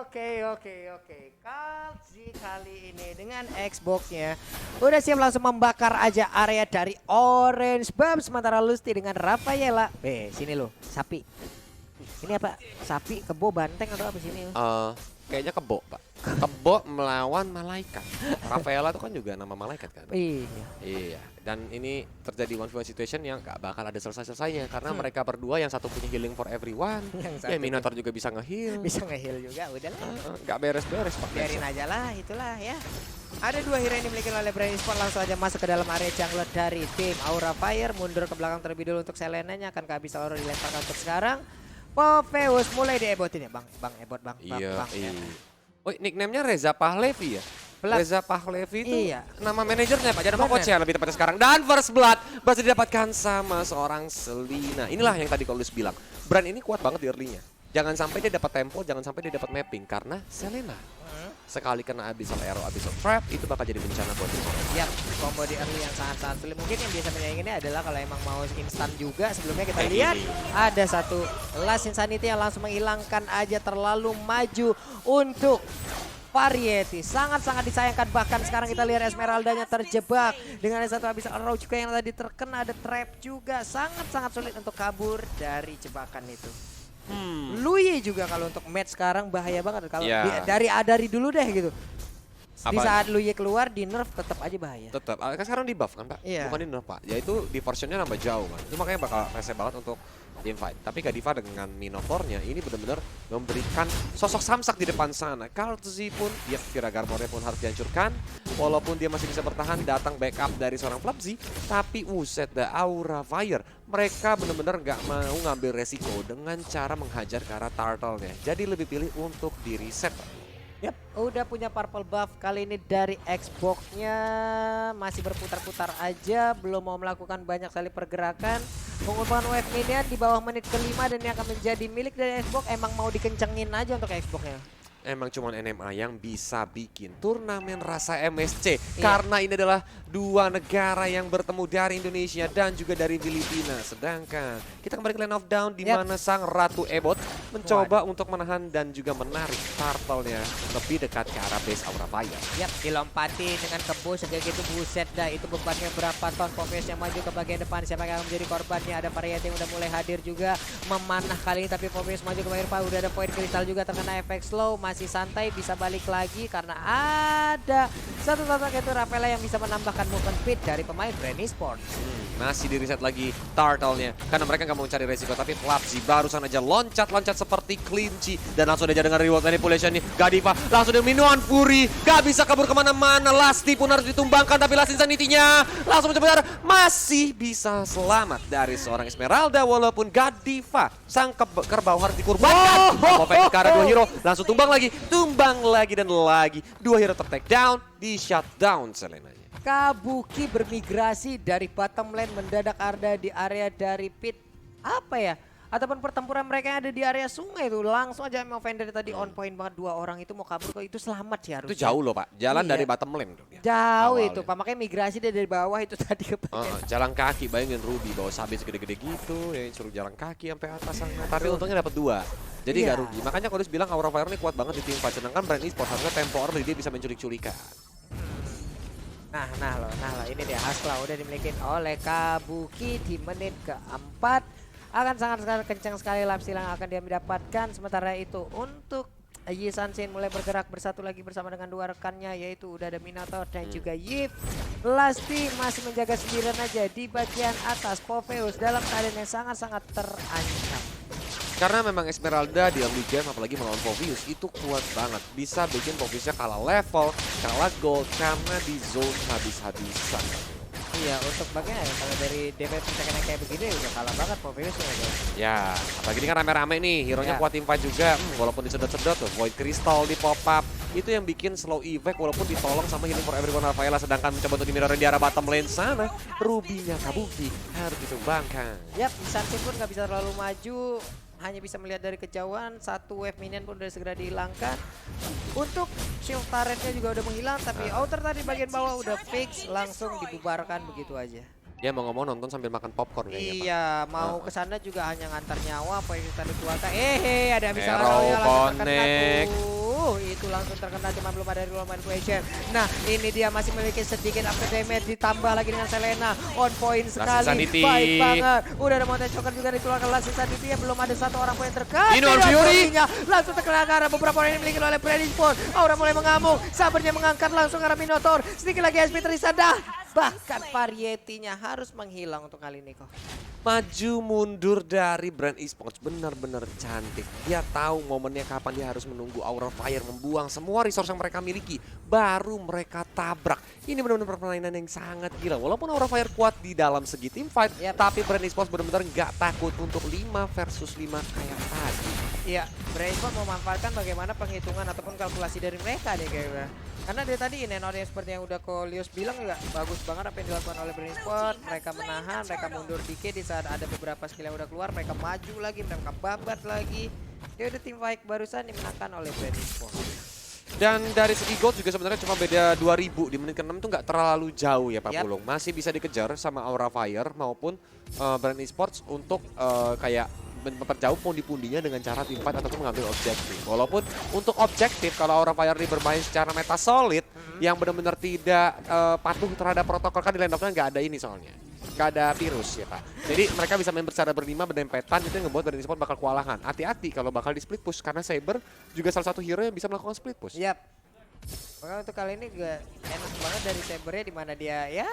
Oke. Kalzi kali ini dengan Xbox-nya udah siap langsung membakar aja area dari Orange Bab. Sementara Lusty dengan Rafaela. Sini lo, sapi. Ini apa? Sapi, kebo, banteng atau apa sini? Kayaknya kebo, Pak. Kebo melawan malaikat. Rafaela itu kan juga nama malaikat kan? Iya. Dan ini terjadi one v one situation yang gak bakal ada selesai-selesainya. Karena mereka berdua yang satu punya healing for everyone. Ya Minotaur juga bisa nge-heal. Bisa nge-heal juga, udahlah. Gak beres-beres Pak. Biarin aja lah, itulah ya. Ada dua hero yang dimiliki oleh Brand Esports, langsung aja masuk ke dalam area jungler dari tim Aura Fire. Mundur ke belakang terlebih dulu untuk Selenanya, akan kehabisan Aura dilemparkan untuk sekarang. Popheus mulai diebotin ya bang ebot bang. Iya. Oh, nickname-nya Reza Pahlevi ya? Reza Pahlevi itu nama manajernya Pak, jadi nama coachnya lebih tepatnya sekarang. Dan First Blood berhasil didapatkan sama seorang Selena. Inilah yang tadi Kolus bilang, Brand ini kuat banget di early-nya. Jangan sampai dia dapat tempo, jangan sampai dia dapat mapping, karena Selena sekali kena Abyssal Arrow, Abyssal Trap itu bakal jadi bencana buat tim. Ya, combo di early yang sangat-sangat sulit. Mungkin yang biasa menyainginnya adalah kalau emang mau instan juga. Sebelumnya kita lihat ada satu Last Insanity yang langsung menghilangkan aja, terlalu maju untuk Variety. Sangat-sangat disayangkan, bahkan sekarang kita lihat Esmeraldanya terjebak dengan satu Abyssal Arrow juga yang tadi terkena, ada trap juga. Sangat-sangat sulit untuk kabur dari jebakan itu. Luye juga kalau untuk match sekarang bahaya banget kalau dari dulu deh gitu. Di saat Luye keluar di nerf tetap aja bahaya. Tetap, kan sekarang di buff kan Pak? Bukan di nerf Pak. Yaitu di versionnya nambah jauh kan. Itu makanya bakal rese banget untuk team fight. Tapi Godiva dengan Minotaurnya ini benar-benar memberikan sosok samsak di depan sana. Kalzi pun, dia Kira Garmornya pun harus dihancurkan. Walaupun dia masih bisa bertahan, datang backup dari seorang Flapzi. Tapi uset the Aura Fire. Mereka benar-benar gak mau ngambil resiko dengan cara menghajar ke arah turtle-nya. Jadi lebih pilih untuk di reset. Yap, udah punya purple buff kali ini dari Xbox-nya, masih berputar-putar aja, belum mau melakukan banyak sekali pergerakan. Pengumuman wave minion di bawah menit kelima dan ini akan menjadi milik dari Xbox. Emang mau dikencengin aja untuk Xbox-nya. Emang cuman NMA yang bisa bikin turnamen rasa MSC. Karena ini adalah dua negara yang bertemu dari Indonesia dan juga dari Filipina. Sedangkan kita kembali ke Land of Down di mana sang Ratu Ebot mencoba untuk menahan dan juga menarik turtle-nya lebih dekat ke arah base Aura Fire. Yap, dilompati dengan kebo segitu, buset dah, itu bebannya berapa ton. Popheus yang maju ke bagian depan, siapa yang akan menjadi korbannya? Ada Variety yang udah mulai hadir juga, memanah kali ini, tapi Popheus maju ke bagian depan, udah ada poin kristal juga terkena efek slow, masih santai, bisa balik lagi karena ada satu sosok itu Rafaela yang bisa menambahkan movement speed dari pemain Brand Esports. Masih di reset lagi turtle-nya karena mereka nggak mau cari resiko, tapi Flapzi barusan aja loncat-loncat seperti kelinci dan langsung aja dengan reward manipulation nih. Godiva langsung dengan Minuan Fury, gak bisa kabur kemana-mana. Lusty pun harus ditumbangkan, tapi Last Insanity-nya langsung mencoba masih bisa selamat dari seorang Esmeralda walaupun Godiva sang kerbau harus dikurbankan. Mau ke arah dua hero langsung tumbang lagi dan lagi. Dua hero ter-take down, di shutdown Selenanya. Kabuki bermigrasi dari bottom lane mendadak ada di area dari pit apa ya? Ataupun pertempuran mereka yang ada di area sungai itu langsung aja mau Vendor tadi on point banget, dua orang itu mau kabur kok itu selamat sih harusnya. Itu jauh loh Pak, jalan dari bottom lane tuh. Jauh itu Pak, makanya migrasi dari bawah itu tadi ke jalan kaki, bayangin Ruby bawa sabit segede-gede gitu, ya suruh jalan kaki sampai atas sana. Tapi untungnya dapat dua. Jadi gak rugi. Makanya Kodus bilang Aura Fire ini kuat banget di tim fight. Sedangkan Brand Esports harusnya tempo early dia bisa menculik-culikan. Nah loh, ini dia Haskell udah dimiliki oleh Kabuki di menit keempat. Akan sangat kencang sekali lap silang akan dia mendapatkan. Sementara itu untuk Yi Sansin mulai bergerak bersatu lagi bersama dengan dua rekannya, yaitu udah ada Minotaur dan juga Yip. Lusty masih menjaga sendirian aja di bagian atas. Popheus dalam keadaan yang sangat-sangat terancam. Karena memang Esmeralda di early game apalagi melawan Popheus itu kuat banget. Bisa bikin Popheusnya kalah level, kalah gold karena di zone habis-habisan. Iya, untuk bagian kalau dari DP percakapan kayak begini udah kalah banget Popheusnya guys. Ya, apalagi ini kan rame-rame nih, hero-nya kuat tim fight juga. Walaupun disedot-sedot tuh, Void Crystal di pop up. Itu yang bikin slow effect walaupun ditolong sama Healing for Everyone Rafaela. Sedangkan mencoba untuk di-mirrorin di arah bottom lane sana, Ruby-nya Kabuki harus ditumbangkan. Yap, Sansin pun gak bisa terlalu maju. Hanya bisa melihat dari kejauhan, satu wave minion pun udah segera dihilangkan. Untuk shield turretnya juga udah menghilang, tapi outer tadi bagian bawah udah fix, langsung dibubarkan begitu aja. Dia mau ngomong nonton sambil makan popcorn kayaknya. Iya, Pak. Mau ke sana juga hanya ngantar nyawa apa yang tadi keluarkan. Ada bisa Arrow connect. Itu langsung terkena cuma belum ada real manipulation. Nah ini dia masih memiliki sedikit after damage ditambah lagi dengan Selena. On point sekali. Baik banget. Udah ada Mountain Choker juga dikeluarkan Last Insanity. Belum ada satu orang pun yang terkena. Minuan Fury langsung terkena karena beberapa orang yang dimiliki oleh Brandon Spawn. Aura mulai mengamuk. Sabernya mengangkat langsung arah Minotaur. Sedikit lagi SP tersisa dah. Bahkan varietinya harus menghilang untuk kali ini kok. Maju mundur dari brand esports benar-benar cantik. Dia tahu momennya kapan dia harus menunggu Aura Fire membuang semua resource yang mereka miliki. Baru mereka tabrak. Ini benar-benar permainan yang sangat gila. Walaupun Aura Fire kuat di dalam segi team fight. Tapi brand esports benar-benar nggak takut untuk 5 versus 5 kayak tadi. Iya, brand esports memanfaatkan bagaimana penghitungan ataupun kalkulasi dari mereka nih kayaknya. Karena dari tadi Inenornya seperti yang udah Kolius bilang juga bagus banget apa yang dilakukan oleh Brand Esports. Mereka menahan, mereka mundur dikit di saat ada beberapa skill yang udah keluar, mereka maju lagi, mereka babat lagi. Ya udah tim fight barusan dimenangkan oleh Brand Esports. Dan dari segi gold juga sebenarnya cuma beda 2000 di menit ke-6 itu nggak terlalu jauh ya Pak Pulung. Masih bisa dikejar sama Aura Fire maupun Brand Esports untuk kayak memperjauh pundi-pundinya dengan cara team fight ataupun mengambil objektif. Walaupun untuk objektif kalau Aura Fire ini bermain secara meta solid yang benar-benar tidak patuh terhadap protokol, kan di line up-nya nggak ada ini soalnya. Nggak ada virus ya Pak. Jadi mereka bisa main secara berlima berdempetan, itu yang ngebuat Brand Esports bakal kewalahan. Hati-hati kalau bakal di split push karena Saber juga salah satu hero yang bisa melakukan split push. Yap. Makanya untuk kali ini juga enak banget dari Sabernya di mana dia ya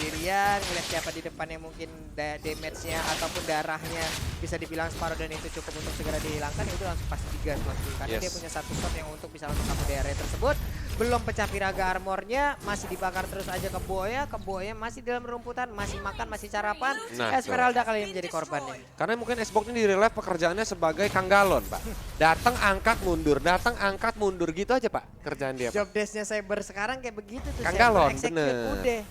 sendirian ngeliat siapa di depan yang mungkin damage-nya ataupun darahnya bisa dibilang separuh dan itu cukup untuk segera dihilangkan, itu langsung pasti digas langsung karena dia punya satu shot yang untuk bisa langsung kamu daerah tersebut. Belum pecah piraga armornya, masih dibakar terus aja Keboya masih dalam rumputan, masih makan, masih sarapan. Esmeralda kali ini menjadi korbannya. Karena mungkin Xbox ini di relive pekerjaannya sebagai Kang Galon Pak. Datang angkat mundur gitu aja Pak kerjaan dia Pak. Job desk-nya Saber sekarang kayak begitu tuh. Kang Galon, execute bener. udah.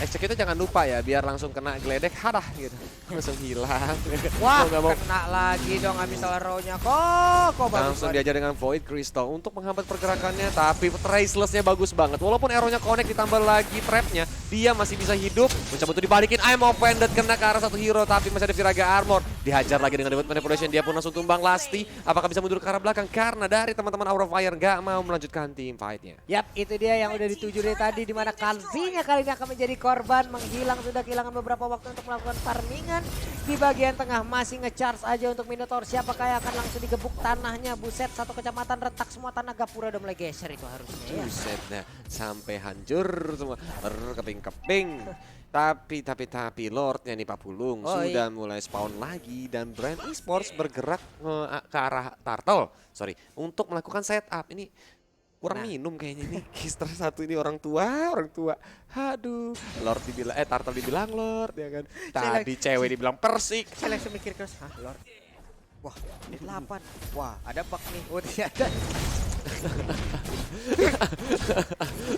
Execute itu jangan lupa ya, biar langsung kena geledek, hadah gitu. Langsung hilang. Wah, mau kena lagi dong habis salah row-nya kok bagus. Langsung diajar dengan Void Crystal untuk menghambat pergerakannya, tapi Traceless-nya bagus banget. Walaupun arrow-nya connect ditambah lagi trap-nya, dia masih bisa hidup. Mencoba untuk dibalikin, I'm offended, kena ke arah satu hero, tapi masih ada Viraga Armor. Dihajar lagi dengan Devout Manipulation, dia pun langsung tumbang Lasti. Apakah bisa mundur ke arah belakang? Karena dari teman-teman Aura Fire nggak mau melanjutkan team fight-nya. Yap, itu dia yang udah dituju dari tadi, di mana Kalzinya kali ini akan menjadi korban, menghilang, sudah kehilangan beberapa waktu untuk melakukan farmingan. Di bagian tengah masih nge-charge aja untuk Minotaur, siapakah yang akan langsung digebuk tanahnya. Buset, satu kecamatan retak semua, tanah Gapura udah mulai geser itu harusnya ya. Buset, nah, sampai hancur semua, keping-keping. Tapi Lordnya nih Pak Pulung sudah mulai spawn lagi dan Brand Esports bergerak ke arah Turtle, untuk melakukan setup. Ini kurang minum kayaknya nih, Kister satu ini orang tua. Aduh, Lord dibilang, Turtle dibilang Lord ya kan. Tadi cewek dibilang Persik. Saya langsung mikir keras, Lord. Wah, ini 8. Wah, ada bug nih. Oh, tidak ada.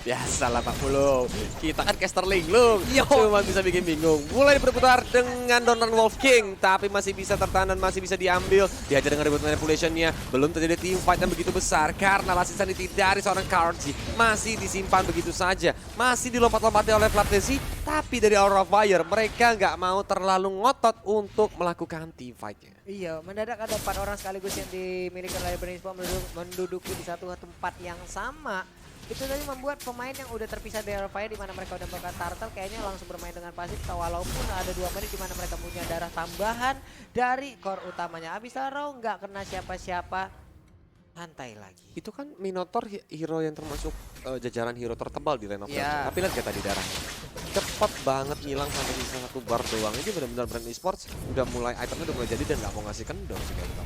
Biasalah Pak Pulung, kita kan caster linglung, cuma bisa bikin bingung. Mulai berputar dengan Donan Wolf King, tapi masih bisa tertahan dan masih bisa diambil. Diajar dengan reboot manipulation-nya, belum terjadi team fight yang begitu besar karena Last Insanity dari seorang Karji masih disimpan begitu saja, masih dilompat-lompati oleh Flaptesi. Tapi dari Aura Fire mereka nggak mau terlalu ngotot untuk melakukan team fight-nya. Iya, mendadak ada 4 orang sekaligus yang dimiliki oleh Brand Esports menduduki di satu tempat yang sama. Itu tadi membuat pemain yang udah terpisah dari Aura Fire di mana mereka udah bakal Turtle kayaknya langsung bermain dengan pasif, walaupun ada 2 menit di mana mereka punya darah tambahan dari core utamanya. Abis Arrow nggak kena siapa-siapa, santai lagi. Itu kan Minotaur hero yang termasuk jajaran hero tertebal di line of duty. Tapi lihat kayak tadi darahnya. Cepet banget ngilang sampai sisa 1 bar doang. Ini benar-benar Brand Esports udah mulai itemnya udah mulai jadi dan nggak mau ngasih kendor sih kayak gitu.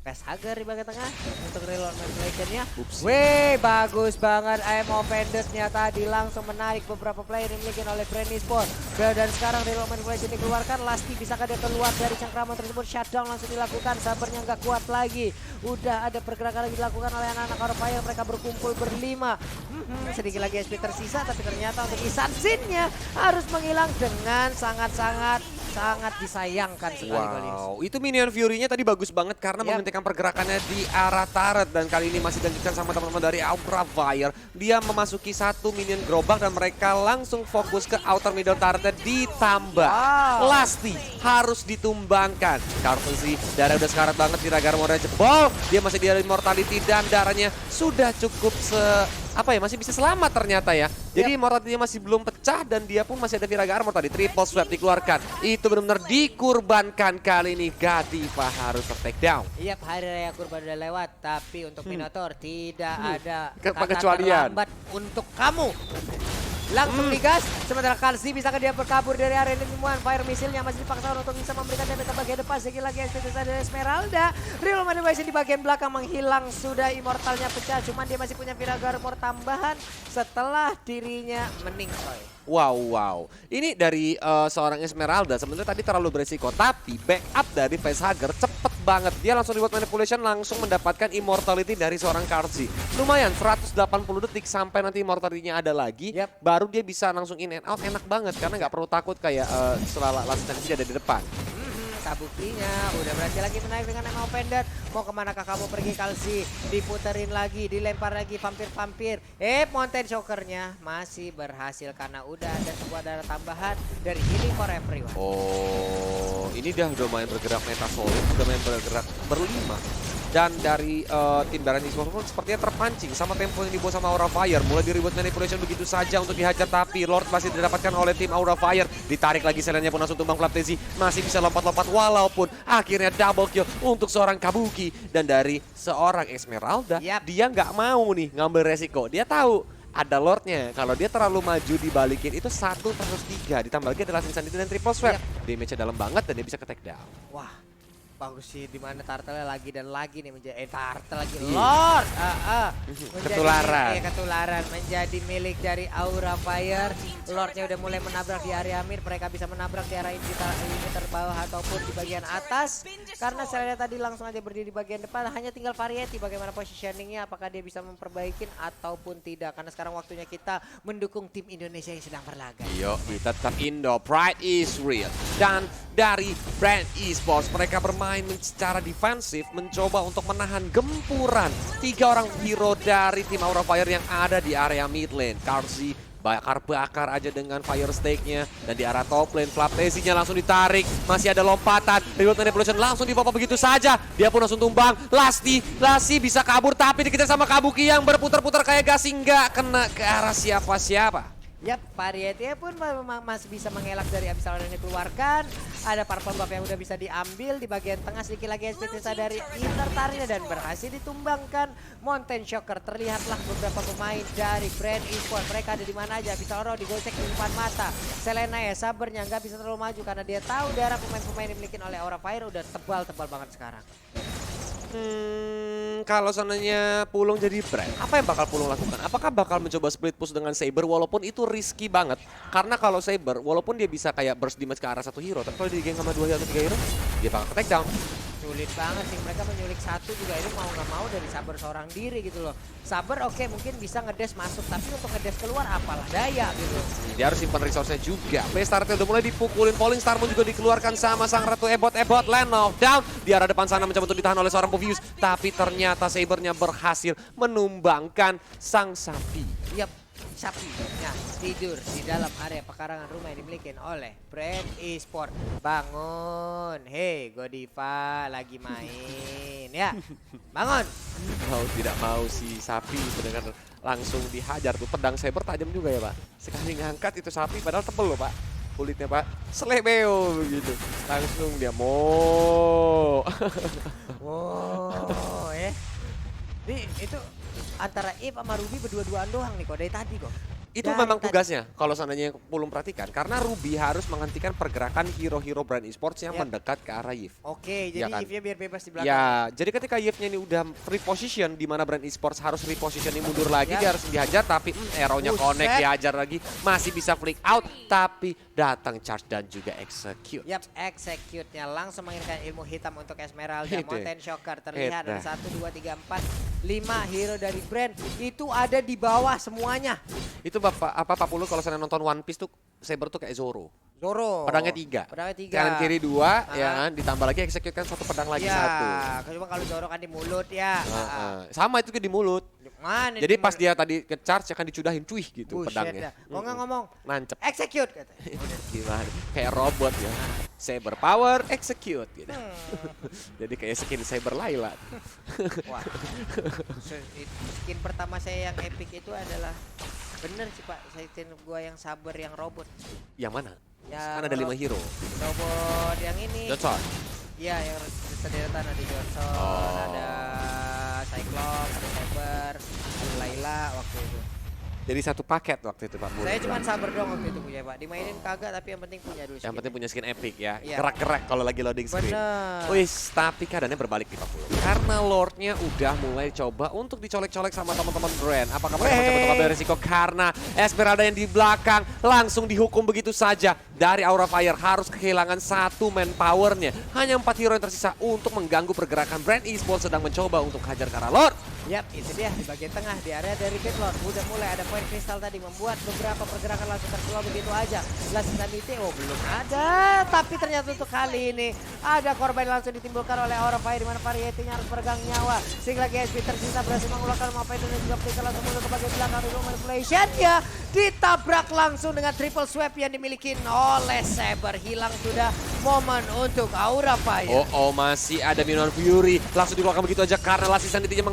Hagar di bagian tengah untuk reload manipulation-nya. Wih, bagus banget. I'm offended tadi langsung menarik beberapa player yang dimiliki oleh Brand Esports. Dan sekarang reload manipulation dikeluarkan. Lasti bisakah dia keluar dari cengkraman tersebut? Shutdown langsung dilakukan. Sabernya nggak kuat lagi. Udah ada pergerakan lagi dilakukan oleh anak-anak Aura Fire. Mereka berkumpul berlima. Sedikit lagi SP tersisa, tapi ternyata untuk Isansin-nya harus menghilang dengan sangat-sangat sangat disayangkan sekali Golius. Wow, itu minion Fury-nya tadi bagus banget karena menghentikan pergerakannya di arah turret. Dan kali ini masih dilanjutkan sama teman-teman dari Aura Fire. Dia memasuki satu minion gerobak dan mereka langsung fokus ke outer middle turretnya ditambah. Lasti harus ditumbangkan. Carlton sih, darah udah sekarat banget, Tiragar Armornya jebol. Dia masih di immortality dan darahnya sudah cukup masih bisa selamat ternyata ya. Jadi immortality-nya masih belum pecah dan dia pun masih ada Viraga Armor tadi. Triple swap dikeluarkan. Itu benar-benar dikurbankan kali ini. Gadiva harus take down. Iya, hari raya kurban udah lewat, tapi untuk Minotaur tidak ada Pengecualian terlambat untuk kamu. Langsung digas, sementara Kalsi bisa dia berkabur dari area lingkungan. Fire missile-nya masih dipaksa untuk bisa memberikan damage ke bagian depan. Sekali lagi SPTS dari Esmeralda. Real Manipulation di bagian belakang menghilang. Sudah immortalnya pecah, cuman dia masih punya Viraga Armor tambahan setelah dirinya meninggal. Wow. Ini dari seorang Esmeralda sebenarnya tadi terlalu beresiko. Tapi backup dari Facehugger cepet banget. Dia langsung reward manipulation, langsung mendapatkan immortality dari seorang Karzi. Lumayan, 180 detik sampai nanti immortality-nya ada lagi. Baru dia bisa langsung in and out, enak banget. Karena nggak perlu takut kayak Last Chance ada di depan. Buktinya udah berhasil lagi menaik dengan MO Pendant. Mau kemanakah kamu pergi Kalsi? Diputerin lagi, dilempar lagi vampir-vampir. Mountain Shocker-nya masih berhasil karena udah ada sebuah darah tambahan dari Healing for Everyone. Oh, ini udah main bergerak meta solid, udah main bergerak berlima. Dan dari tim Baran Esports pun sepertinya terpancing sama tempo yang dibawa sama Aura Fire. Mulai di reward manipulation begitu saja untuk dihajar, tapi Lord masih didapatkan oleh tim Aura Fire. Ditarik lagi selennya pun langsung tumbang Flaptezi. Masih bisa lompat-lompat walaupun akhirnya double kill untuk seorang Kabuki. Dan dari seorang Esmeralda, dia nggak mau nih ngambil resiko. Dia tahu ada Lordnya. Kalau dia terlalu maju dibalikin itu 1-3. Ditambah lagi adalah Insanity dan Triple Swap. Damage-nya dalam banget dan dia bisa ke take down. Wah, bagus sih dimana Turtle lagi dan lagi nih menjadi Turtle lagi Lord. Ketularan menjadi milik dari Aura Fire. Lordnya udah mulai menabrak di area mid. Mereka bisa menabrak di area inhibitor bawah ataupun di bagian atas. Karena Selena tadi langsung aja berdiri di bagian depan. Hanya tinggal variety bagaimana positioningnya. Apakah dia bisa memperbaikin ataupun tidak. Karena sekarang waktunya kita mendukung tim Indonesia yang sedang berlaga. Yo, tetap Indo, pride is real. Dan dari Brand Esports mereka bermain secara defensif, mencoba untuk menahan gempuran 3 orang hero dari tim Aura Fire yang ada di area mid lane. Karzi bakar aja dengan fire stake-nya. Dan di arah top lane, Flaptezi-nya langsung ditarik. Masih ada lompatan, reward manipulation langsung dipop begitu saja. Dia pun langsung tumbang. Lasti bisa kabur tapi dikejar sama Kabuki yang berputar-putar kayak gasing, nggak kena ke arah siapa-siapa. Variety pun masih bisa mengelak dari Abyssal yang dikeluarkan. Ada purple buff yang udah bisa diambil di bagian tengah. Sedikit lagi SPTS dari inner tarnya dan berhasil ditumbangkan Mountain Shocker. Terlihatlah beberapa pemain dari Brand Esports. Mereka ada di mana aja. Abyssal digocek di depan mata. Selena sabarnya nggak bisa terlalu maju karena dia tahu darah pemain-pemain yang dimiliki oleh Aura Fire udah tebal banget sekarang. Kalau sananya Pulung jadi Brand, apa yang bakal Pulung lakukan? Apakah bakal mencoba split push dengan Saber walaupun itu risky banget? Karena kalau Saber, walaupun dia bisa kayak burst damage ke arah satu hero, tapi kalau di geng sama 2 atau 3 hero, dia bakal take down. Sulit banget sih, mereka menyulik satu juga ini mau nggak mau dari Saber seorang diri gitu loh. Saber oke, mungkin bisa ngedes masuk, tapi untuk ngedes keluar apalah daya gitu. Dia harus simpan resource-nya juga. Startel udah mulai dipukulin, Falling Star Moon juga dikeluarkan sama sang Ratu Ebot, land knockdown. Di arah depan sana mencoba untuk ditahan oleh seorang Povius, tapi ternyata Sabernya berhasil menumbangkan sang sapi. Sapinya tidur di dalam area pekarangan rumah yang dimiliki oleh Brand Esports. Bangun, hei Godiva lagi main ya, bangun. Mau tidak mau si sapi itu dengan langsung dihajar tuh, pedang Saber tajam juga ya Pak. Sekali ngangkat itu sapi padahal tebel loh Pak kulitnya Pak, selebeo begitu. Langsung dia Wow, itu antara Eve sama Ruby berdua-duaan doang nih kok dari tadi kok. Itu memang tugasnya kalau seandainya Pulung perhatikan, karena Ruby harus menghentikan pergerakan hero-hero Brand Esports yang mendekat ke arah Yves. Oke, jadi kan? Yves-nya biar bebas di belakang. Ya, jadi ketika Yves-nya ini udah reposition, di mana Brand Esports harus repositioning mundur lagi, dia harus dihajar, tapi arrow-nya connect, dihajar lagi, masih bisa flick out, tapi datang charge dan juga execute. Execute-nya langsung mengirimkan ilmu hitam untuk Esmeralda. Mountain Shocker terlihat ada 1, 2, 3, 4, 5 hero dari Brand itu ada di bawah semuanya. Itu Pak Pulung kalau saya nonton One Piece tuh Saber tuh kayak Zoro. Zoro. Pedangnya 3. Pedangnya 3. Kanan kiri 2, ya kan? Ditambah lagi execute kan satu pedang lagi satu. Cuma kalau Zoro kan di mulut ya. Sama itu ke di mulut. Mana Jadi di pas mulut? dia tadi ke-charge akan dicudahin cuih gitu Buset pedangnya. dah. Kok nggak ngomong Nancep. execute kata. Gimana? Kayak robot ya. Saber power execute gitu. Jadi kayak skin Saber Layla. Wah. Skin pertama saya yang epic itu adalah bener sih Pak, skin gua yang saber yang robot. Yang mana? Yang Kan ada 5 hero. Robot yang ini. Johnson. Iya, yang sederetan ada Johnson, ada Cyclops, ada Saber, ada Layla waktu itu. Jadi satu paket waktu itu Pak Bulu. Saya cuma saber doang waktu itu punya Pak. Dimainin kagak tapi yang penting punya dulu. Yang penting punya skin epic ya. Iya. Gerak-gerak kalau lagi loading screen. Bener. Wis, tapi keadaannya berbalik di Pak Bulu. Karena Lordnya udah mulai coba untuk dicolek-colek sama teman-teman brand. Apakah mereka mau coba untuk ambil resiko? Karena Esmeralda yang di belakang langsung dihukum begitu saja. Dari Aura Fire harus kehilangan satu manpowernya. Hanya 4 hero yang tersisa untuk mengganggu pergerakan brand eSports sedang mencoba untuk hajar ke arah Lord. Yap, itu dia di bagian tengah di area dari Pit Lord. Udah mulai ada poin kristal tadi membuat beberapa pergerakan langsung terslow begitu aja. Last Sanity, belum ada. Tapi ternyata untuk kali ini ada korban langsung ditimbulkan oleh Aura Fire di mana Variety-nya harus peregang nyawa. Sing lagi SP tersisa berhasil mengeluarkan Mapain dan juga Peter langsung mundur ke bagian belakang di manipulation-nya. Ditabrak langsung dengan triple swap yang dimiliki oleh Saber. Hilang sudah momen untuk Aura Fire. Masih ada Minion Fury. Langsung dikeluarkan begitu aja karena Last Sanity-nya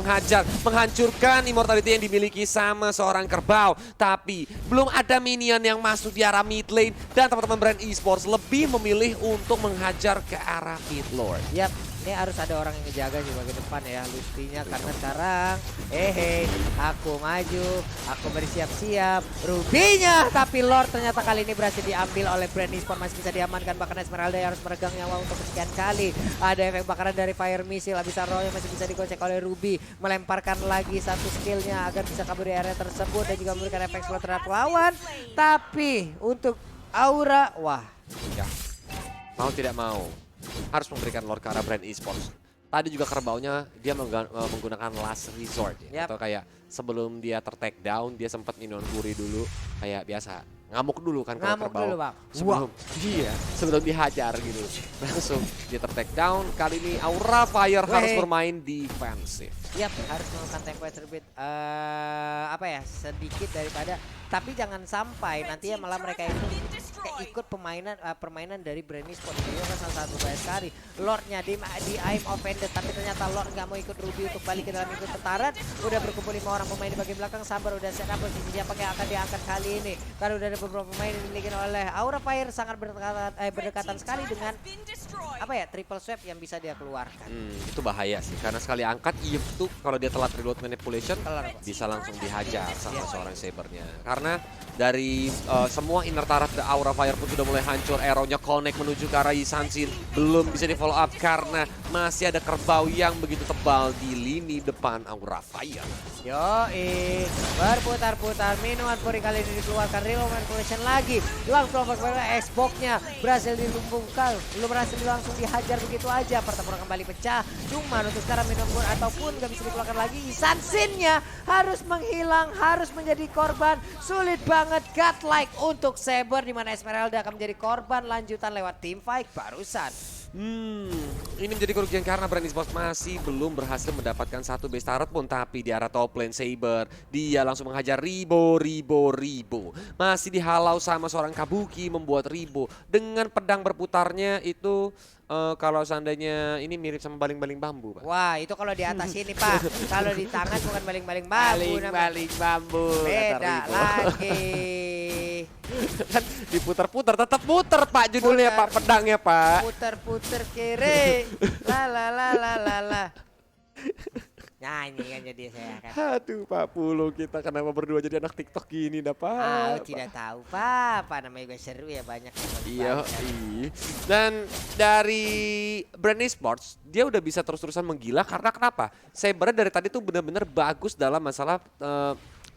menghancurkan immortality yang dimiliki sama seorang kerbau. Tapi belum ada minion yang masuk di arah mid lane dan teman-teman brand esports lebih memilih untuk menghajar ke arah mid lord. Yap, ini harus ada orang yang ngejaga di bagian depan ya Lustinya karena sekarang aku maju, aku bersiap-siap Rubinya, tapi Lord ternyata kali ini berhasil diambil oleh brand esports, masih bisa diamankan. Bahkan Esmeralda yang harus meregang nyawa untuk kesekian kali. Ada efek bakaran dari Fire Missile, Abyssal Roy masih bisa digocek oleh Ruby, melemparkan lagi satu skillnya agar bisa kabur di area tersebut dan juga memberikan efek slow terhadap lawan. Tapi untuk Aura, wah Ya, mau tidak mau harus memberikan Lord ke arah brand esports. Tadi juga kerbaunya dia menggunakan last resort ya. Yap. Atau kayak sebelum dia take down dia sempat Minion Fury dulu kayak biasa. Ngamuk dulu kan kalau ngamuk kerbau. dulu Bang. Sebelum dihajar gitu. Langsung dia take down. Kali ini Aura Fire harus bermain defensif. Yap, harus melakukan temperature beat sedikit daripada, tapi jangan sampai nanti ya malah mereka itu kayak ikut permainan dari brand esports. Itu kan salah satu banyak sekali Lordnya di aim offended, tapi ternyata Lord nggak mau ikut Ruby untuk balik ke dalam ikut tentaran. Udah berkumpul 5 orang pemain di bagian belakang. Sabar udah set up posisi siapa yang akan diangkat kali ini karena udah ada beberapa pemain yang dimiliki oleh Aura Fire sangat berdekatan sekali dengan triple swap yang bisa dia keluarkan. Itu bahaya sih karena sekali angkat itu kalau dia telat reload manipulation bisa langsung dihajar sama seorang Sabernya. Karena dari semua inner turret the Aura Fire pun sudah mulai hancur. Arrow-nya connect menuju ke arah Yisansin, belum bisa di follow up karena masih ada kerbau yang begitu tebal di lini depan Aura Fire. Yoi, berputar-putar minuman Fury kali ini dikeluarkan. Reload manipulation lagi, langsung Xbox-nya berhasil dilumbungkan, belum berhasil langsung dihajar begitu aja. Pertempuran kembali pecah, cuman untuk sekarang minuman pun ataupun gak bisa dikeluarkan lagi. Yisansin-nya harus menghilang, harus menjadi korban. Sulit banget godlike untuk Saber, di mana Esmeralda akan menjadi korban lanjutan lewat team fight barusan. Ini menjadi kerugian karena brand esports masih belum berhasil mendapatkan satu base turret pun. Tapi di arah top lane Saber, dia langsung menghajar Ribo. Masih dihalau sama seorang Kabuki, membuat Ribo dengan pedang berputarnya itu kalau seandainya ini mirip sama baling-baling bambu, Pak. Wah, itu kalau di atas ini, Pak. Kalau di tangan bukan baling-baling bambu. Baling bambu. Beda lagi. Kan diputar-putar, tetap muter Pak judulnya Pak, pedangnya Pak. Puter-puter kiri. La. Nyanyi kan jadi saya kan. Aduh Pak Pulo, kita kenapa berdua jadi anak TikTok gini dah Pak? Tidak tahu Pak, apa namanya gue seru ya banyak. Iya. Dan dari brand esports, dia udah bisa terus-terusan menggila karena kenapa? Saber dari tadi tuh benar-benar bagus dalam masalah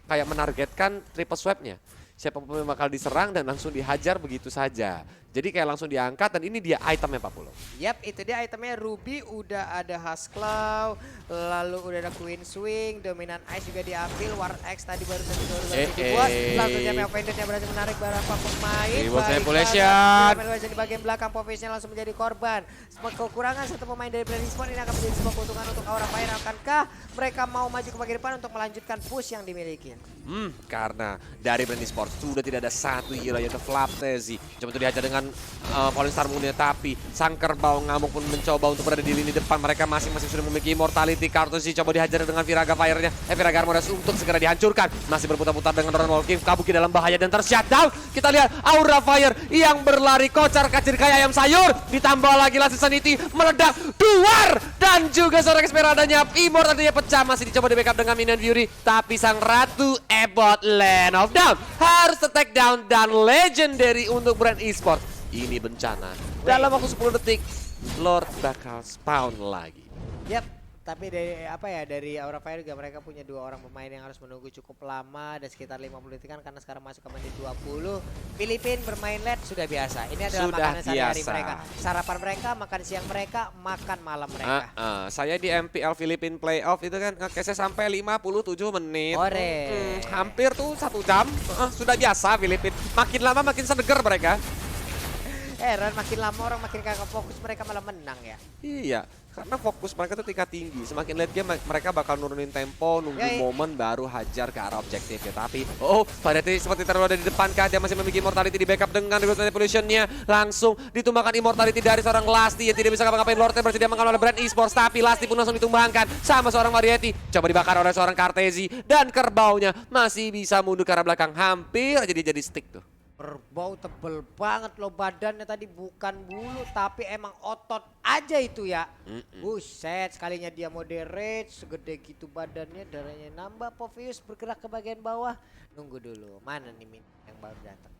kayak menargetkan triple swapnya. Siapa pun bakal diserang dan langsung dihajar begitu saja. Jadi kayak langsung diangkat dan ini dia itemnya Pak Pulo. Yap, itu dia itemnya. Ruby udah ada Huskclaw, lalu udah ada Queen Swing, Dominant Ice juga diambil, War X tadi baru dibuat. Langsung Jam Offendernya berhasil menarik beberapa pemain. Reward Baik Manipulation. banget, di bagian belakang Popesnya langsung menjadi korban. Kekurangan satu pemain dari Brand Esports ini akan menjadi sebuah keuntungan untuk Aura Fire. Akankah mereka mau maju ke bagian depan untuk melanjutkan push yang dimiliki? Karena dari Brand Esports sudah tidak ada satu hero yaitu Flaptezi. Coba itu dihajar dengan Fallen Star Moon-nya, tapi sang kerbau ngamuk pun mencoba untuk berada di lini depan. Mereka masing-masing sudah memiliki immortality. Kartusi coba dihajar dengan Viraga Fire-nya. Viraga Armores untuk segera dihancurkan. Masih berputar-putar dengan Ron Walking. Kabuki dalam bahaya dan tershutdown. Kita lihat Aura Fire yang berlari kocar kacir kayak ayam sayur. Ditambah lagi Last Insanity meledak. Duar! Dan juga seorang Esmeraldanya immortality-nya pecah. Masih dicoba di backup dengan Minion Fury. Tapi sang Ratu Ebot Land of Down harus take down dan legendary untuk Brand Esports. Ini bencana. Dalam waktu 10 detik, Lord bakal spawn lagi. Yap, tapi dari Aura Fire juga mereka punya 2 orang pemain yang harus menunggu cukup lama dan sekitar 50 detikan karena sekarang masuk ke menit 20. Filipin bermain late sudah biasa. Ini adalah makanan sehari-hari mereka. Sarapan mereka, makan siang mereka, makan malam mereka. Saya di MPL Filipin Playoff itu kan ngekesnya sampai 57 menit. Hampir tuh 1 jam. Sudah biasa Filipin. Makin lama makin seger mereka. Heran, makin lama orang makin kagak fokus, mereka malah menang ya. Iya, karena fokus mereka tuh tingkat tinggi. Semakin late game mereka bakal nurunin tempo, nunggu momen baru hajar ke arah objektif ya. Tapi, Variety seperti terlalu ada di depan kah. Dia masih memiliki immortality di backup dengan Reward Manipulation-nya. Langsung ditumbangkan immortality dari seorang Lasti yang tidak bisa ngapa-ngapain. Lordnya bersedia mengalah oleh Brand Esports, tapi Lasti pun langsung ditumbangkan sama seorang Variety. Coba dibakar oleh seorang Kartezi dan kerbaunya masih bisa mundur ke arah belakang. Hampir aja dia jadi stick tuh. Kerbau tebel banget loh badannya tadi, bukan bulu tapi emang otot aja itu ya. Buset, sekalinya dia moderate segede gitu badannya, darahnya nambah. Povius bergerak ke bagian bawah. Nunggu dulu, mana nih Min yang baru datang.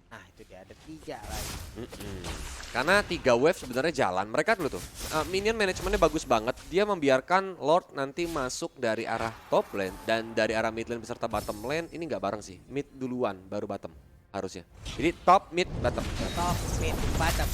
Nah itu dia, ada 3 lagi. Karena 3 wave sebenarnya jalan. Mereka dulu tuh minion manajemennya bagus banget. Dia membiarkan Lord nanti masuk dari arah top lane dan dari arah mid lane beserta bottom lane. Ini nggak bareng sih, mid duluan baru bottom harusnya. Jadi top, mid, bottom. Top, mid, bottom.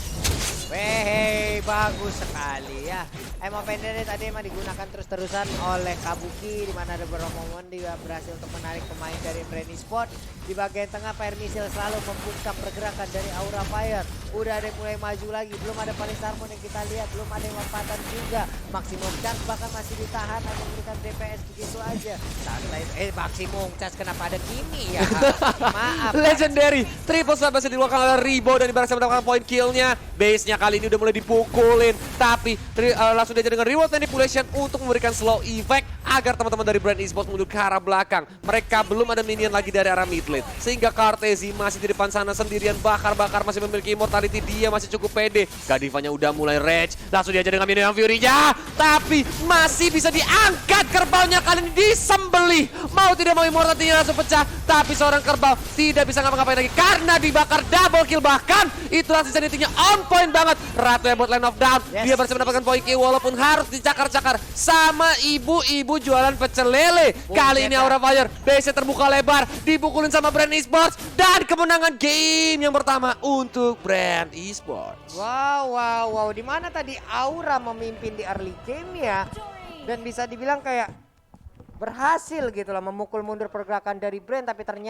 Weh, bagus sekali ya. Emang Offender tadi emang digunakan terus-terusan oleh Kabuki, di mana ada beberapa momen dia berhasil untuk menarik pemain dari Brand Esports. Di bagian tengah Fire Missile selalu membungkam pergerakan dari Aura Fire. Udah ada yang mulai maju lagi, belum ada Fallen Star Moon yang kita lihat, belum ada yang lompatan juga. Maximum Chance bahkan masih ditahan, hanya memberikan DPS begitu aja. Santai, Maximum Chance kenapa ada Kimi ya? Maaf. Legendary, triple slap berhasil diluarkan oleh Ribo dan berhasil mendapatkan point kill-nya. Base-nya kali ini udah mulai dipukulin, tapi langsung diajar dengan Reward Manipulation untuk memberikan slow effect agar teman-teman dari Brand Esports mundur ke arah belakang. Mereka belum ada minion lagi dari arah mid lane, sehingga Kartezi masih di depan sana sendirian bakar-bakar, masih memiliki immortality, dia masih cukup pede. Gadivanya udah mulai rage, langsung diajar dengan minion Fury-nya, tapi masih bisa diangkat. Kerbaunya kali ini disembelih, mau tidak mau immortality-nya langsung pecah, tapi seorang kerbau tidak bisa ngapa-ngapain lagi karena dibakar. Double kill, bahkan itulah insanity-nya on point banget. Ratu Ebot Land of Down, dia berhasil mendapatkan point kill walaupun harus dicakar-cakar sama ibu-ibu jualan pecel lele. Kali ini Aura Fire base terbuka lebar, dipukulin sama Brand Esports, dan kemenangan game yang pertama untuk Brand Esports. Wow. Di mana tadi Aura memimpin di early game ya, dan bisa dibilang kayak berhasil gitu lah memukul mundur pergerakan dari Brand, tapi ternyata